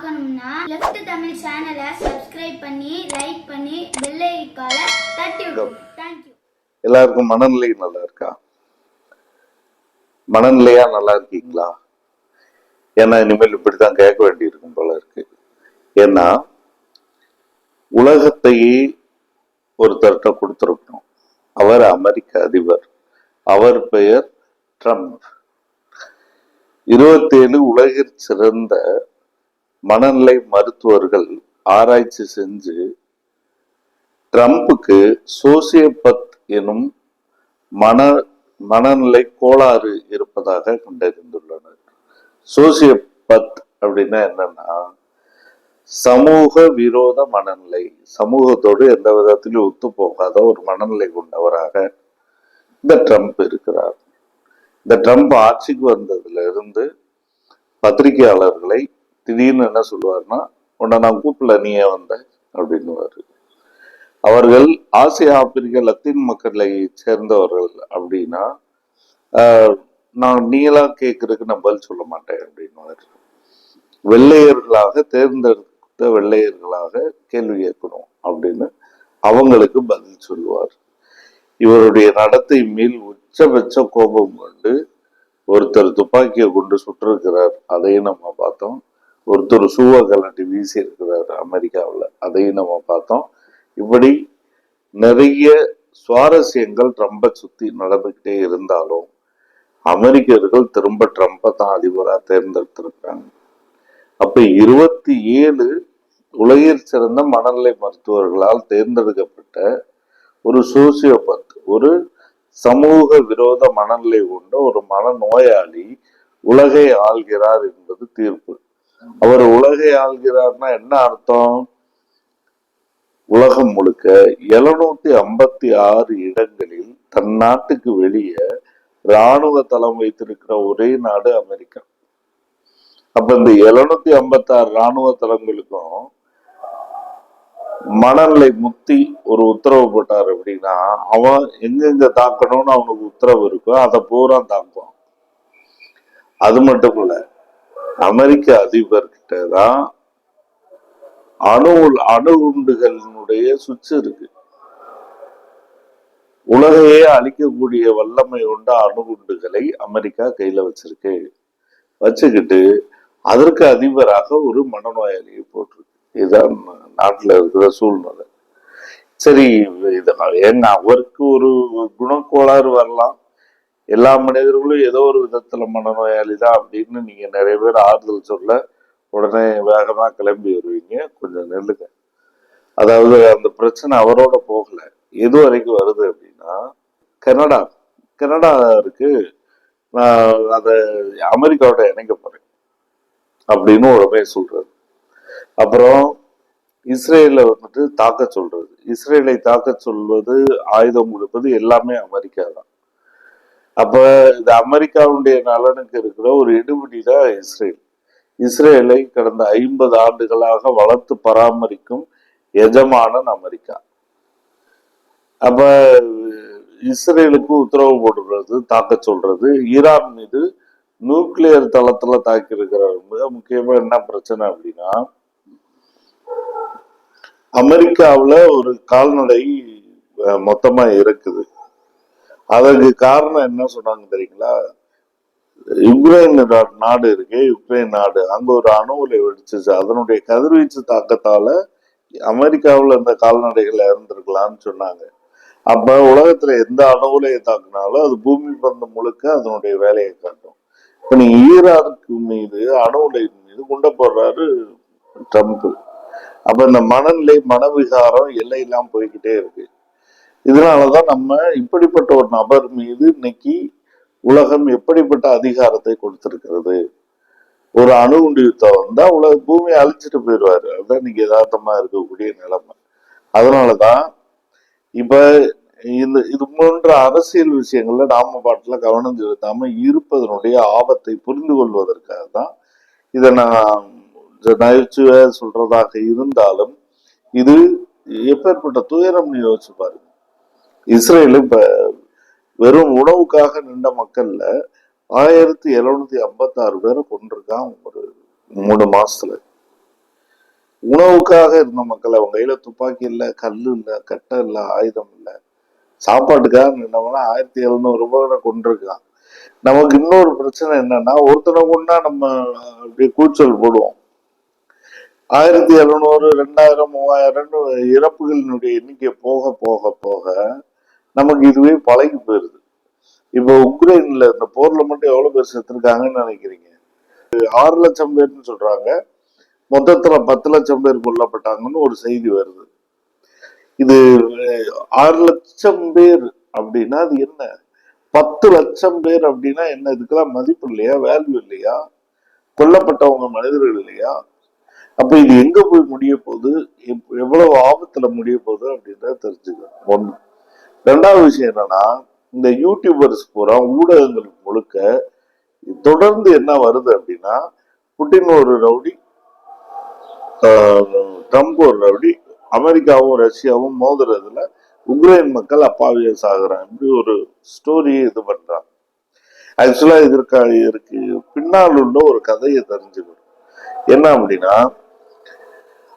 பார்க்கணும்னா லெஃப்ட் தமிழ் சேனலை சப்ஸ்கிரைப் பண்ணி லைக் பண்ணி பெல் ஐகானை தட்டி விடுங்க. Thank you. எல்லாருக்கும் மனநிலை நல்லா இருக்கா? மனநிலையா நல்லா இருக்கீங்களா? ஏன்னா இனிமேல் இப்படித்தான் கேட்க வேண்டியிருக்கும் போல இருக்கு. ஏன்னா உலகத்தையே ஒருத்தர்கிட்ட கொடுத்துருக்கணும். அவர் அமெரிக்க அதிபர். அவர் பெயர் ட்ரம்ப். 27 உலகில் சிறந்த மனநிலை மருத்துவர்கள் ஆராய்ச்சி செஞ்சு ட்ரம்புக்கு சோசியோபத் எனும் மனநிலை கோளாறு இருப்பதாக கண்டறிந்துள்ளனர். சோசியோபத் அப்படின்னா என்னன்னா, சமூக விரோத மனநிலை, சமூகத்தோடு எந்த விதத்திலும் ஒத்து போகாத ஒரு மனநிலை கொண்டவராக இந்த ட்ரம்ப் இருக்கிறார். இந்த ட்ரம்ப் ஆட்சிக்கு வந்ததுல இருந்து பத்திரிகையாளர்களை திடீர்னு என்ன சொல்லுவார்னா, உன்னை நான் கூப்பிடல, நீயே வந்த அப்படின்னுவாரு. அவர்கள் ஆசிய ஆப்பிரிக்க லத்தீன் மக்களை சேர்ந்தவர்கள் அப்படின்னா, நான் நீங்களா கேட்கறதுக்கு நான் பதில் சொல்ல மாட்டேன் அப்படின்னுவாரு. வெள்ளையர்களாக தேர்ந்தெடுத்த வெள்ளையர்களாக கேள்வி கேட்கணும் அப்படின்னு அவங்களுக்கு பதில் சொல்லுவார். இவருடைய நடத்தை மேல் உச்சபட்ச கோபம் கொண்டு ஒருத்தர் துப்பாக்கியை கொண்டு சுட்டிருக்கிறார், அதையும் நம்ம பார்த்தோம். ஒருத்தர் சூவ கலட்டி வீசி இருக்கிறார் அமெரிக்காவில், அதையும் நம்ம பார்த்தோம். இப்படி நிறைய சுவாரஸ்யங்கள் ட்ரம்பை சுத்தி நடந்துகிட்டே இருந்தாலும் அமெரிக்கர்கள் திரும்ப ட்ரம்பை தான் அதிபராக தேர்ந்தெடுத்திருக்கிறாங்க. அப்ப 27 உலகில் சிறந்த மனநிலை மருத்துவர்களால் தேர்ந்தெடுக்கப்பட்ட ஒரு சோசியோபத், ஒரு சமூக விரோத மனநிலை கொண்ட ஒரு மனநோயாளி உலகை ஆள்கிறார் என்பது தீர்ப்பு. அவர் உலகை ஆள்கிறார்னா என்ன அர்த்தம்? உலகம் முழுக்க 756 இடங்களில் தன் நாட்டுக்கு வெளியே இராணுவ தளம் வைத்திருக்கிற ஒரே நாடு அமெரிக்கா. அப்ப இந்த 756 இராணுவ தளங்களுக்கும் மனநிலை முத்தி ஒரு உத்தரவு போட்டார் அப்படின்னா, அவன் எங்கெங்க தாக்கணும்னு அவனுக்கு உத்தரவு இருக்கோ அதை பூரா தாக்குவான். அது மட்டும் இல்ல, அமெரிக்க அதிபர்கிட்ட தான் அணுகுண்டுகளினுடைய சுவிட்ச் இருக்கு. உலகையே அழிக்கக்கூடிய வல்லமை கொண்ட அணுகுண்டுகளை அமெரிக்கா கையில வச்சுக்கிட்டு அதற்கு அதிபராக ஒரு மனநோயாளியை போட்டிருக்கு. இதுதான் நாட்டுல இருக்கிற சூழ்நிலை. சரி, ஏங்க அவருக்கு ஒரு குணக்கோளாறு வரலாம், எல்லா மனிதர்களும் ஏதோ ஒரு விதத்துல மனநோயாளி தான் அப்படின்னு நீங்க நிறைய பேர் ஆறுதல் சொல்ல உடனே வேகமா கிளம்பி வருவீங்க. கொஞ்சம் நெல்லுங்க. அதாவது அந்த பிரச்சனை அவரோட போகல. எது வரைக்கும் வருது அப்படின்னா, கனடா இருக்கு, நான் அதை அமெரிக்காவோட இணைக்க போறேன் அப்படின்னு உடனே சொல்றது. அப்புறம் இஸ்ரேலை தாக்க சொல்றது. இஸ்ரேலை தாக்க சொல்வது, ஆயுதம் கொடுப்பது எல்லாமே அமெரிக்கா தான். அப்ப இந்த அமெரிக்காவுடைய நலனுக்கு இருக்கிற ஒரு எடுபடி தான் இஸ்ரேல். இஸ்ரேலை கடந்த 50 ஆண்டுகளாக வளர்த்து பராமரிக்கும் எஜமானன் அமெரிக்கா. அப்ப இஸ்ரேலுக்கு உத்தரவு போடுறது, தாக்க சொல்றது. ஈரான் மீது நியூக்ளியர் தளத்துல தாக்கி இருக்கிறார். மிக முக்கியமா என்ன பிரச்சனை அப்படின்னா, அமெரிக்காவுல ஒரு கால்நடை மொத்தமா இருக்குது. அதற்கு காரணம் என்ன சொன்னாங்க தெரியுங்களா? யுக்ரைன் நாடு இருக்கு, யுக்ரைன் நாடு, அங்க ஒரு அணு உலை வெடிச்சிச்சு. அதனுடைய கதிர்வீச்சு தாக்கத்தால அமெரிக்காவுல இந்த கால்நடைகள் இறந்திருக்கலாம்னு சொன்னாங்க. அப்ப உலகத்துல எந்த அணு உலையை தாக்குனாலும் அது பூமி பந்தம் முழுக்க அதனுடைய வேலையை காட்டும். இப்ப நீ ஈரானுக்கு மீது அணு உலை மீது குண்ட போடுறாரு ட்ரம்ப். அப்ப இந்த மனநிலை, மனவிகாரம் எல்லையெல்லாம் போய்கிட்டே இருக்கு. இதனாலதான் நம்ம இப்படிப்பட்ட ஒரு நபர் மீது இன்னைக்கு உலகம் எப்படிப்பட்ட அதிகாரத்தை கொடுத்திருக்கிறது. ஒரு அணுகுண்டு யுத்தம் வந்தா பூமியை அழிச்சிட்டு போயிடுவாரு. அதுதான் இன்னைக்கு யதார்த்தமா இருக்கக்கூடிய நிலைமை. அதனாலதான் இப்ப இது போன்ற அரசியல் விஷயங்கள்ல நாம பாட்டுல கவனம் செலுத்தாம இருப்பதனுடைய ஆபத்தை புரிந்து கொள்வதற்காக தான் இதை நான் நகைச்சுவை சொல்றதாக இருந்தாலும், இது எப்பேற்பட்ட துயரம் யோசிச்சு பாருங்க. இஸ்ரேல் இப்ப வெறும் உணவுக்காக நின்ற மக்கள்ல 1756 பேரை கொண்டிருக்கான் ஒரு 3 மாசத்துல. உணவுக்காக இருந்த மக்கள், அவங்க கையில துப்பாக்கி இல்ல, கல்லு இல்ல, கட்டை இல்ல, ஆயுதம் இல்ல, சாப்பாட்டுக்காக நின்றவனா 1700 கொண்டிருக்கான். நமக்கு இன்னொரு பிரச்சனை என்னன்னா, ஒருத்தனை கொண்டா நம்ம அப்படியே கூச்சல் போடுவோம். 1700, 2000, 3000 இறப்புகளினுடைய எண்ணிக்கை போக போக போக நமக்கு இதுவே பழகி போயிருது. இப்ப உக்ரைன்ல இந்த போர்ல மட்டும் எவ்வளவு பேர் செத்துருக்காங்கன்னு நினைக்கிறீங்க? 6 லட்சம் பேர்னு சொல்றாங்க. மொத்தத்துல 10 லட்சம் பேர் கொல்லப்பட்டாங்கன்னு ஒரு செய்தி வருது. இது 6 லட்சம் பேர் அப்படின்னா அது என்ன? 10 லட்சம் பேர் அப்படின்னா என்ன? இதுக்கெல்லாம் மதிப்பு இல்லையா? வேல்யூ இல்லையா? கொல்லப்பட்டவங்க மனிதர்கள் இல்லையா? அப்ப இது எங்க போய் முடிய போகுது, எவ்வளவு ஆபத்துல முடிய போகுது அப்படின்றத தெரிஞ்சுக்கணும். ஒண்ணு. ரெண்டாவது விஷயம் என்னன்னா, இந்த யூடியூபர்ஸ் பூரா ஊடகங்கள் முழுக்க தொடர்ந்து என்ன வருது அப்படின்னா, புட்டின் ஒரு ரவுடி, ட்ரம்ப் ஒரு ரவுடி, அமெரிக்காவும் ரஷ்யாவும் மோதுறதுல உக்ரைன் மக்கள் அப்பாவியா சாகுறாங்க, இப்படி ஒரு ஸ்டோரியை இது பண்றாங்க. ஆக்சுவலா இதற்கு பின்னால் உள்ள ஒரு கதையை தெரிஞ்சுக்கணும். என்ன அப்படின்னா,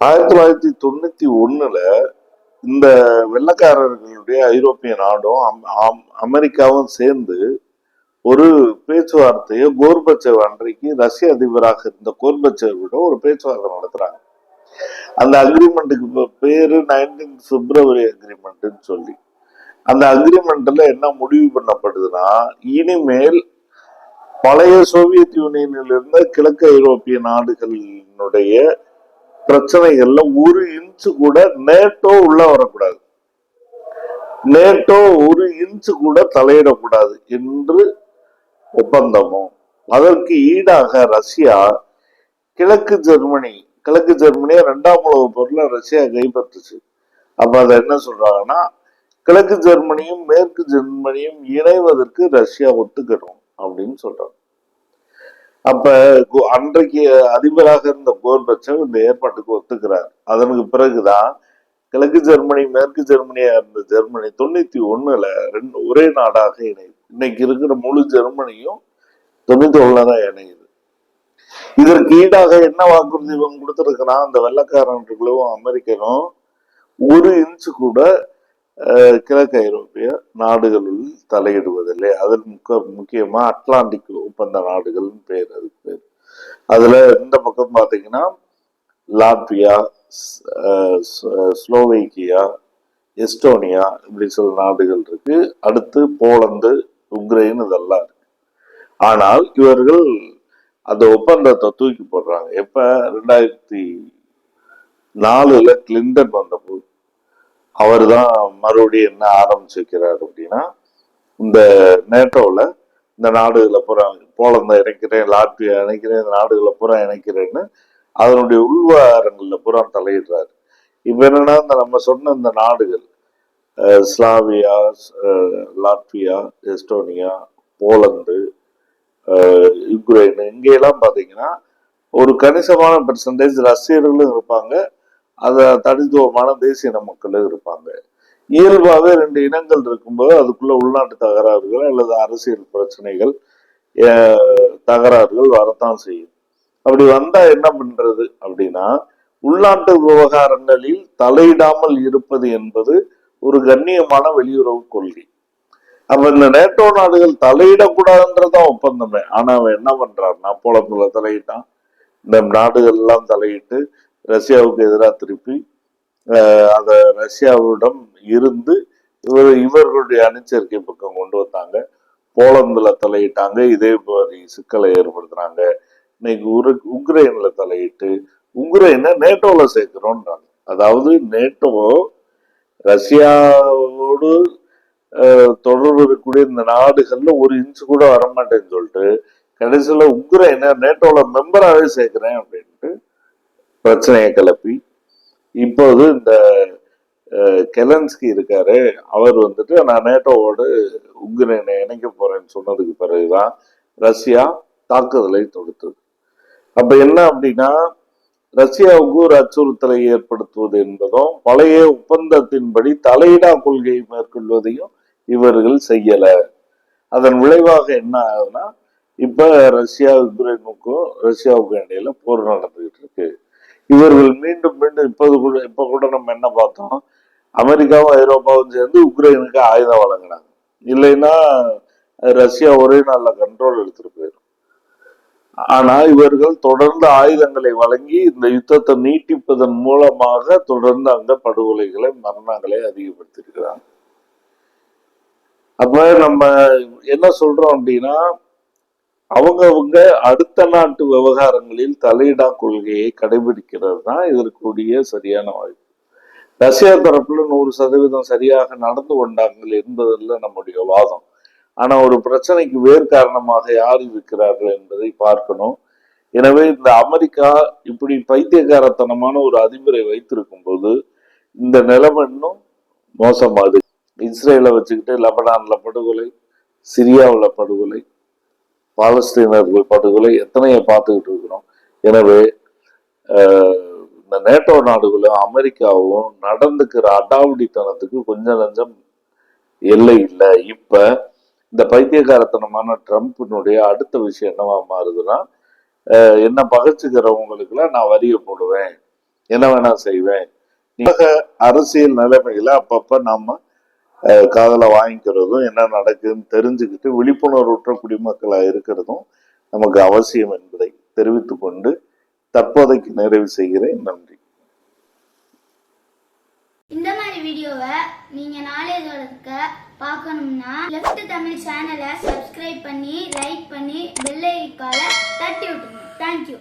1991 இந்த வெள்ளக்காரர்களுடைய ஐரோப்பிய நாடும் அமெரிக்காவும் சேர்ந்து ஒரு பேச்சுவார்த்தையை கோர்பச்சேவ் அன்றைக்கு ரஷ்ய அதிபராக இருந்த கோர்பச்சேவிட ஒரு பேச்சுவார்த்தை நடத்துறாங்க. அந்த அக்ரிமெண்ட்டுக்கு பேரு 19 பிப்ரவரி அக்ரிமெண்ட்னு சொல்லி. அந்த அக்ரிமெண்ட்ல என்ன முடிவு பண்ணப்படுதுன்னா, இனிமேல் பழைய சோவியத் யூனியனில் இருந்த கிழக்கு ஐரோப்பிய நாடுகளினுடைய பிரச்சனைகள்ல ஒரு இன்ச்சு கூட நேட்டோ உள்ள வரக்கூடாது, நேட்டோ ஒரு இன்ச்சு கூட தலையிடக்கூடாது என்று ஒப்பந்தமும், அதற்கு ஈடாக ரஷ்யா கிழக்கு ஜெர்மனியை 2ஆம் உலக போர்ல ரஷ்யா கைப்பற்றுச்சு. அப்ப அதை என்ன சொல்றாங்கன்னா, கிழக்கு ஜெர்மனியும் மேற்கு ஜெர்மனியும் இணைவதற்கு ரஷ்யா ஒத்துக்கணும் அப்படின்னு சொல்றாங்க. அப்ப அன்றைக்கு அதிபராக இருந்த கோர்பச்சேவ் இந்த ஏற்பாட்டுக்கு ஒத்துக்கிறார். அதற்கு பிறகுதான் கிழக்கு ஜெர்மனி மேற்கு ஜெர்மனியா இருந்த ஜெர்மனி 91 ஒரே நாடாக இணையுது. இன்னைக்கு இருக்கிற முழு ஜெர்மனியும் 91 தான் இணையுது. இதற்கு ஈடாக என்ன வாக்குறுதி இவங்க கொடுத்திருக்கிறான், அந்த வெள்ளக்காரர்களும் அமெரிக்கனும் ஒரு இன்ச்சு கூட கிழக்கு ஐரோப்பிய நாடுகளில் தலையிடுவதில்லை. அதில் முக்கியமா அட்லாண்டிக் ஒப்பந்த நாடுகள் பேர், அதுக்கு பேர். அதுல இந்த பக்கம் பாத்தீங்கன்னா லாட்வியா, ஸ்லோவேக்கியா, எஸ்டோனியா, இப்படி சில நாடுகள் இருக்கு. அடுத்து போலந்து, உக்ரைன், இதெல்லாம் இருக்கு. ஆனால் இவர்கள் அந்த ஒப்பந்தத்தை தூக்கி போடுறாங்க. எப்ப 2004 கிளின்டன் வந்தபோது அவர் தான் மறுபடியும் என்ன ஆரம்பிச்சு வைக்கிறார் அப்படின்னா, இந்த நேட்டோல இந்த நாடுகளை பூரா போலந்தை இணைக்கிறேன், லாட்வியா இணைக்கிறேன், இந்த நாடுகளை பூரா இணைக்கிறேன்னு அதனுடைய உள்வாரங்கள்ல பூரா தலையிடுறாரு. இப்ப என்னன்னா, இந்த நம்ம சொன்ன இந்த நாடுகள் Slavia, Latvia, Estonia, Poland, Ukraine, இங்கெல்லாம் பாத்தீங்கன்னா ஒரு கணிசமான பெர்சன்டேஜ் ரஷ்யர்களும் இருப்பாங்க, அத தனித்துவமான தேசிய இன மக்களும் இருப்பாங்க. இயல்பாகவே 2 இனங்கள் இருக்கும்போது அதுக்குள்ள உள்நாட்டு தகராறுகள் அல்லது அரசியல் பிரச்சனைகள், தகராறுகள் வரத்தான் செய்யும். அப்படி வந்தா என்ன பண்றது அப்படின்னா, உள்நாட்டு விவகாரங்களில் தலையிடாமல் இருப்பது என்பது ஒரு கண்ணியமான வெளியுறவு கொள்கை. அப்ப இந்த நேட்டோ நாடுகள் தலையிடக்கூடாதுன்றதான் ஒப்பந்தமே. ஆனா அவன் என்ன பண்றான்னா, போலந்துல தலையிட்டான், இந்த நாடுகள் எல்லாம் தலையிட்டு ரஷ்யாவுக்கு எதிராக திருப்பி அத ரஷ்யாவிடம் இருந்து இவர்களுடைய அணிச்சேர்க்கை பக்கம் கொண்டு வந்தாங்க. போலந்துல தலையிட்டாங்க, இதே மாதிரி சிக்கலை ஏற்படுத்துறாங்க. இன்னைக்கு உக்ரைன்ல தலையிட்டு உக்ரைனை நேட்டோல சேர்க்கிறோன்றாங்க. அதாவது நேட்டோ ரஷ்யாவோடு தொடர்பு இருக்கக்கூடிய இந்த நாடுகள்ல ஒரு இன்ச்சு கூட வரமாட்டேன்னு சொல்லிட்டு கடைசியில உக்ரைனை நேட்டோல மெம்பராகவே சேர்க்கிறேன் அப்படின்ட்டு பிரச்சனையை கிளப்பி, இப்போது இந்த கெலன்ஸ்கி இருக்காரு, அவர் வந்துட்டு நான் நேட்டோவோடு உக்ரைனை இணைக்க போறேன்னு சொன்னதுக்கு பிறகுதான் ரஷ்யா தாக்குதலை தொடுத்தது. அப்ப என்ன அப்படின்னா, ரஷ்யாவுக்கு ஒரு அச்சுறுத்தலை ஏற்படுத்துவது என்பதும் பழைய ஒப்பந்தத்தின்படி தலையிடா கொள்கையை மேற்கொள்வதையும் இவர்கள் செய்யல. அதன் விளைவாக என்ன ஆகுதுன்னா, இப்ப ரஷ்யாவுக்கு இடையில போர் நடந்துகிட்டு இருக்கு. இவர்கள் மீண்டும் மீண்டும் இப்ப கூட நம்ம என்ன பார்த்தோம், அமெரிக்காவும் ஐரோப்பாவும் சேர்ந்து உக்ரைனுக்கு ஆயுதம் வழங்கினாங்க. இல்லைன்னா ரஷ்யா ஒரே நாள்ல கண்ட்ரோல் எடுத்துட்டு போயிடும். ஆனா இவர்கள் தொடர்ந்து ஆயுதங்களை வழங்கி இந்த யுத்தத்தை நீட்டிப்பதன் மூலமாக தொடர்ந்து அங்க படுகொலைகளை மரணங்களை அதிகப்படுத்திருக்கிறாங்க. அப்ப நம்ம என்ன சொல்றோம் அப்படின்னா, அவங்க அடுத்த நாட்டு விவகாரங்களில் தலையிடா கொள்கையை கடைபிடிக்கிறது தான் இதற்குரிய சரியான வாய்ப்பு. ரஷ்யா தரப்புல 100% சரியாக நடந்து கொண்டார்கள் என்பதில் நம்முடைய வாதம். ஆனா ஒரு பிரச்சனைக்கு வேறு காரணமாக யார் இருக்கிறார்கள் என்பதை பார்க்கணும். எனவே இந்த அமெரிக்கா இப்படி பைத்தியக்காரத்தனமான ஒரு அதிபரை வைத்திருக்கும் போது இந்த நிலைமை இன்னும் மோசமாகுது. இஸ்ரேலை வச்சுக்கிட்டு லெபனான்ல படுகொலை, சிரியாவில் படுகொலை, பாலஸ்தீனர்கள் படுகொலை எத்தனையை பார்த்துக்கிட்டு இருக்கிறோம். எனவே இந்த நேட்டோ நாடுகளும் அமெரிக்காவும் நடந்துக்கிற அடாவடித்தனத்துக்கு கொஞ்சம் நஞ்சம் எல்லை இல்லை. இப்ப இந்த பைத்தியக்காரத்தனமான ட்ரம்ப்பினுடைய அடுத்த விஷயம் என்னவா மாறுதுன்னா, என்ன பகைச்சுக்கிறவங்களுக்குலாம் நான் வரிய போடுவேன், என்ன வேணா செய்வேன். அரசியல் நிலைமையில அப்பப்ப நாம காதல வாங்கிக்கிறதும் என்ன நடக்குதுன்னு தெரிஞ்சுக்கிட்டு விழிப்புணர்வுற்ற குடிமக்களா இருக்கிறதும் நமக்கு அவசியம் என்பதை தெரிவித்துக் கொண்டு தற்போதைக்கு நிறைவு செய்கிறேன். நன்றி. இந்த மாதிரி வீடியோவை நீங்க நாலேஜோட பார்க்கணும்னா லெஃப்ட் தமிழ் சேனலை சப்ஸ்கிரைப் பண்ணி லைக் பண்ணி பெல் ஐகானை தட்டி விட்டுருங்க. தேங்க்யூ.